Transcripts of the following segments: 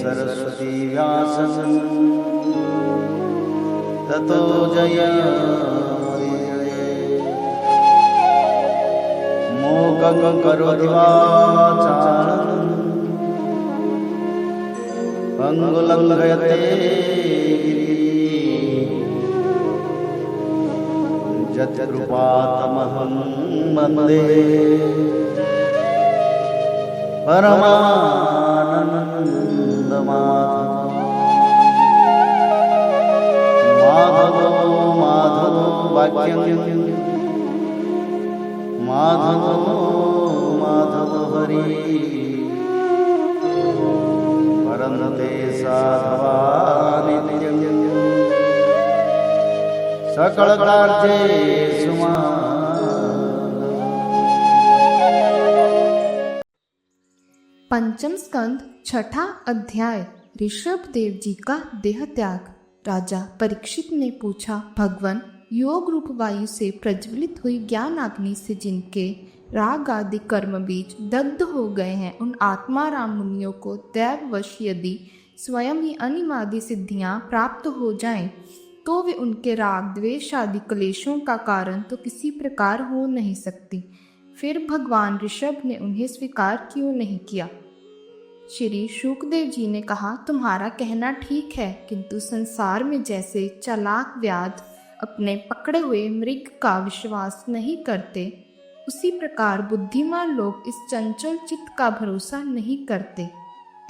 सरस्वती व्यासं ततो जयमुदीरये। मूकं करोति वाचालं पंगुलंघयते यत्कृपातमहं वन्दे परमानन्दमाधवो माधवो वाक्यं माधवो हरि परन्ते साधवा नित्यं सकलकार्येषु पंचम स्कंद छठा अध्याय। ऋषभ देव जी का देह त्याग। राजा परीक्षित ने पूछा, भगवान, योग रूप वायु से प्रज्वलित हुई ज्ञान अग्नि से जिनके राग आदि कर्म बीज दग्ध हो गए हैं, उन आत्माराम मुनियों को दैववश यदि स्वयं ही अनिमादि सिद्धियां प्राप्त हो जाएं, तो वे उनके राग द्वेष आदि क्लेशों का कारण तो किसी प्रकार हो नहीं सकती। फिर भगवान ऋषभ ने उन्हें स्वीकार क्यों नहीं किया? श्री शुकदेव जी ने कहा, तुम्हारा कहना ठीक है, किंतु संसार में जैसे चालाक व्याध अपने पकड़े हुए मृग का विश्वास नहीं करते, उसी प्रकार बुद्धिमान लोग इस चंचल चित्त का भरोसा नहीं करते।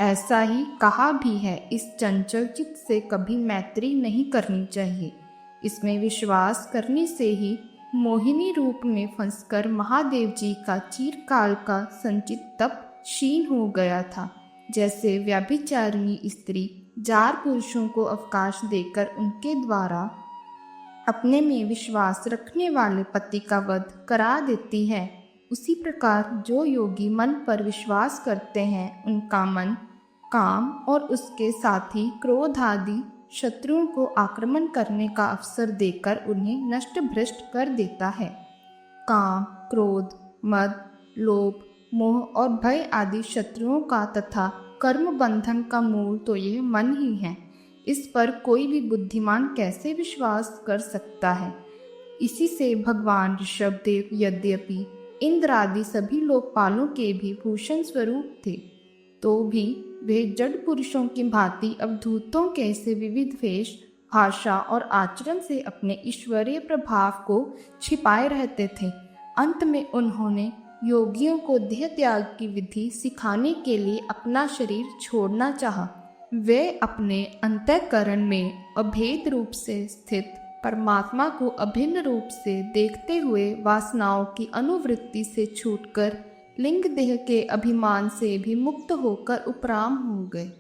ऐसा ही कहा भी है, इस चंचल चित्त से कभी मैत्री नहीं करनी चाहिए। इसमें विश्वास करने से ही मोहिनी रूप में फंसकर महादेव जी का चिरकाल का संचित तप क्षीण हो गया था। जैसे व्यभिचारिणी स्त्री जार पुरुषों को अवकाश देकर उनके द्वारा अपने में विश्वास रखने वाले पति का वध करा देती है, उसी प्रकार जो योगी मन पर विश्वास करते हैं, उनका मन काम और उसके साथी क्रोध आदि शत्रुओं को आक्रमण करने का अवसर देकर उन्हें नष्ट भ्रष्ट कर देता है। काम, क्रोध, मद, लोभ, मोह और भय आदि शत्रुओं का तथा कर्म बंधन का मूल तो यह मन ही है। इस पर कोई भी बुद्धिमान कैसे विश्वास कर सकता है? इसी से भगवान ऋषभ देव यद्यपि इंद्र आदि सभी लोकपालों के भी भूषण स्वरूप थे, तो भी वे जड़ पुरुषों की भांति अवधूतों के से विविध वेश, भाषा और आचरण से अपने ईश्वरीय प्रभाव को छिपाए रहते थे। अंत में उन्होंने योगियों को देह त्याग की विधि सिखाने के लिए अपना शरीर छोड़ना चाहा। वे अपने अंतःकरण में अभेद रूप से स्थित परमात्मा को अभिन्न रूप से देखते हुए वासनाओं की अनुवृत्ति से छूटकर लिंग देह के अभिमान से भी मुक्त होकर उपराम हो गए।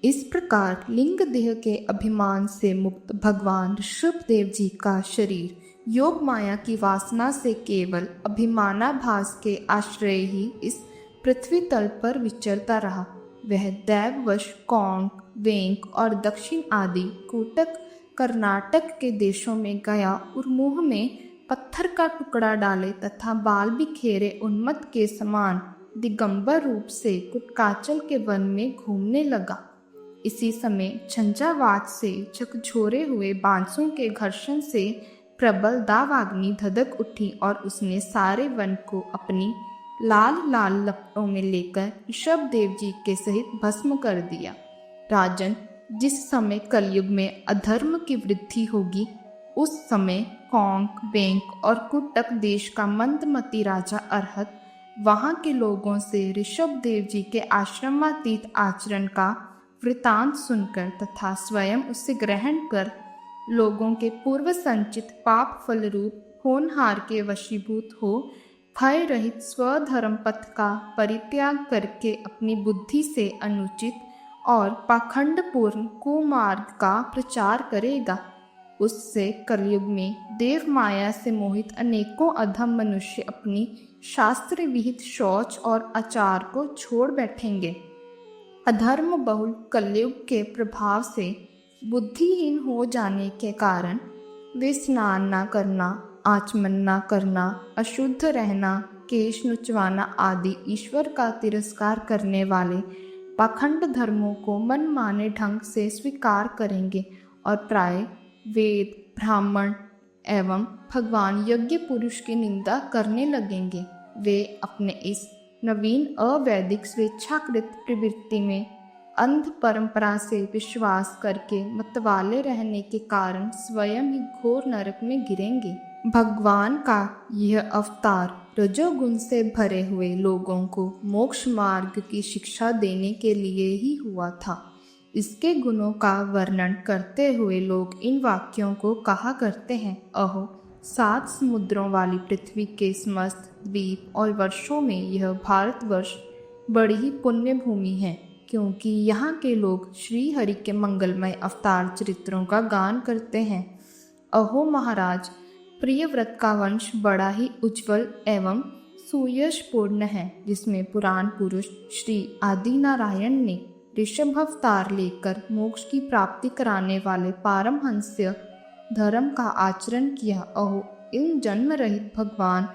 इस प्रकार लिंग देह के अभिमान से मुक्त भगवान ऋषभ देव जी का शरीर योग माया की वासना से केवल अभिमानाभास के आश्रय ही इस पृथ्वी तल पर विचरता रहा। वह दैववश कोंक, वेंक और दक्षिण आदि कूटक कर्नाटक के देशों में गया और मुंह में पत्थर का टुकड़ा डाले तथा बाल बिखेरे उन्मत्त के समान दिगंबर रूप से कुटकाचल के वन में घूमने लगा। इसी समय झंझावात से झकझोरे हुए बांसों के घर्षण से प्रबल दावाग्नि धधक उठी और उसने सारे वन को अपनी लाल लाल लपटों में लेकर ऋषभ देव जी के सहित भस्म कर दिया। राजन, जिस समय कलयुग में अधर्म की वृद्धि होगी, उस समय कोंक, बेंक और कुटक देश का मंदमती राजा अरहत वहां के लोगों से ऋषभ देव जी के आश्रमातीत आचरण का वृतांत सुनकर तथा स्वयं उसे ग्रहण कर लोगों के पूर्व संचित पाप फल रूप होनहार के वशीभूत हो भय रहित स्वधर्म पथ का परित्याग करके अपनी बुद्धि से अनुचित और पाखंडपूर्ण कुमार्ग का प्रचार करेगा। उससे कलयुग में देव माया से मोहित अनेकों अधम मनुष्य अपनी शास्त्र विहित शौच और आचार को छोड़ बैठेंगे। अधर्म बहुल कलयुग के प्रभाव से बुद्धिहीन हो जाने के कारण वे स्नान न करना, आचमन न करना, अशुद्ध रहना, केश नुचवाना आदि ईश्वर का तिरस्कार करने वाले पाखंड धर्मों को मनमाने ढंग से स्वीकार करेंगे और प्राय वेद, ब्राह्मण एवं भगवान यज्ञ पुरुष की निंदा करने लगेंगे। वे अपने इस नवीन अवैदिक स्वेच्छाकृत प्रवृत्ति में अंध परंपरा से विश्वास करके मतवाले रहने के कारण स्वयं ही घोर नरक में गिरेंगे। भगवान का यह अवतार रजोगुण से भरे हुए लोगों को मोक्ष मार्ग की शिक्षा देने के लिए ही हुआ था। इसके गुणों का वर्णन करते हुए लोग इन वाक्यों को कहा करते हैं, अहो 7 समुद्रों वाली पृथ्वी के समस्त द्वीप और वर्षों में यह भारतवर्ष बड़ी ही पुण्य भूमि है, क्योंकि यहाँ के लोग श्री हरि के मंगलमय अवतार चरित्रों का गान करते हैं। अहो महाराज, प्रियव्रत का वंश बड़ा ही उज्जवल एवं सुयशपूर्ण है, जिसमें पुराण पुरुष श्री आदिनारायण ने ऋषभ अवतार लेकर मोक्ष की प्राप्ति कराने वाले पारमहंस्य धर्म का आचरण किया। अहो इन जन्म रहित भगवान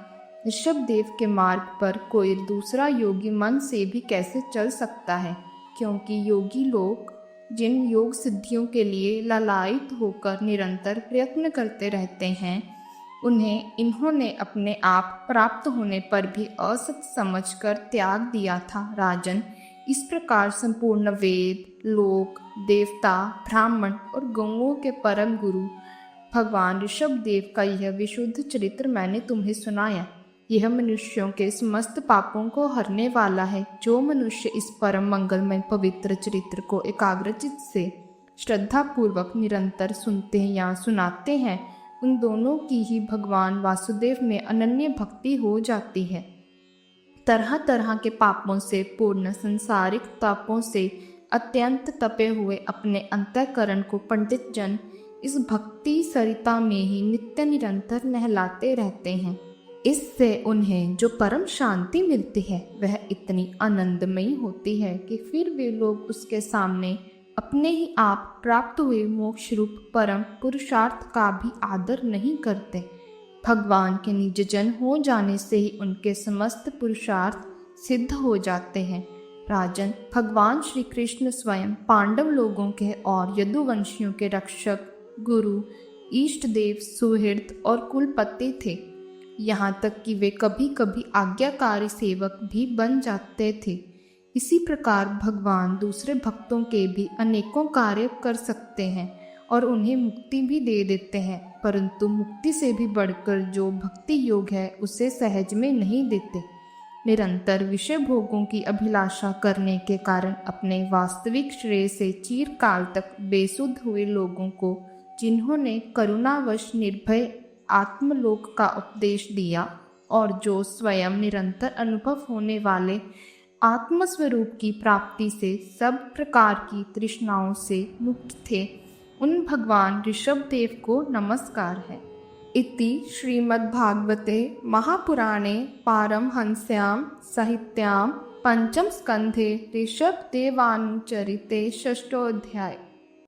ऋषभ देव के मार्ग पर कोई दूसरा योगी मन से भी कैसे चल सकता है, क्योंकि योगी लोग जिन योग सिद्धियों के लिए लालायित होकर निरंतर प्रयत्न करते रहते हैं, उन्हें इन्होंने अपने आप प्राप्त होने पर भी असत समझकर त्याग दिया था। राजन, इस प्रकार संपूर्ण वेद, लोक, देवता, ब्राह्मण और गौओं के परम गुरु भगवान ऋषभ देव का यह विशुद्ध चरित्र मैंने तुम्हें सुनाया। यह मनुष्यों के समस्त पापों को हरने वाला है। जो मनुष्य इस परम मंगलमय पवित्र चरित्र को एकाग्रचित से श्रद्धा पूर्वक निरंतर सुनते हैं या सुनाते हैं, उन दोनों की ही भगवान वासुदेव में अनन्य भक्ति हो जाती है। तरह तरह के पापों से पूर्ण संसारिक तापों से अत्यंत तपे हुए अपने अंतःकरण को पंडित जन इस भक्ति सरिता में ही नित्य निरंतर नहलाते रहते हैं। इससे उन्हें जो परम शांति मिलती है वह इतनी आनंदमयी होती है कि फिर वे लोग उसके सामने अपने ही आप प्राप्त हुए मोक्ष रूप परम पुरुषार्थ का भी आदर नहीं करते। भगवान के निज जन हो जाने से ही उनके समस्त पुरुषार्थ सिद्ध हो जाते हैं। राजन, भगवान श्री कृष्ण स्वयं पांडव लोगों के और यदुवंशियों के रक्षक, गुरु, इष्ट देव, सुहृद और कुलपति थे। यहाँ तक कि वे कभी कभी आज्ञाकारी सेवक भी बन जाते थे। इसी प्रकार भगवान दूसरे भक्तों के भी अनेकों कार्य कर सकते हैं और उन्हें मुक्ति भी दे देते हैं, परंतु मुक्ति से भी बढ़कर जो भक्ति योग है उसे सहज में नहीं देते। निरंतर विषय भोगों की अभिलाषा करने के कारण अपने वास्तविक श्रेय से चिरकाल तक बेसुध हुए लोगों को जिन्होंने करुणावश निर्भय आत्मलोक का उपदेश दिया और जो स्वयं निरंतर अनुभव होने वाले आत्मस्वरूप की प्राप्ति से सब प्रकार की तृष्णाओं से मुक्त थे, उन भगवान ऋषभ देव को नमस्कार है। इति श्रीमद्भागवते महापुराणे पारमहंस्यां साहित्यां पंचम स्कंधे ऋषभ देवानुचरिते षष्ठोऽध्याय।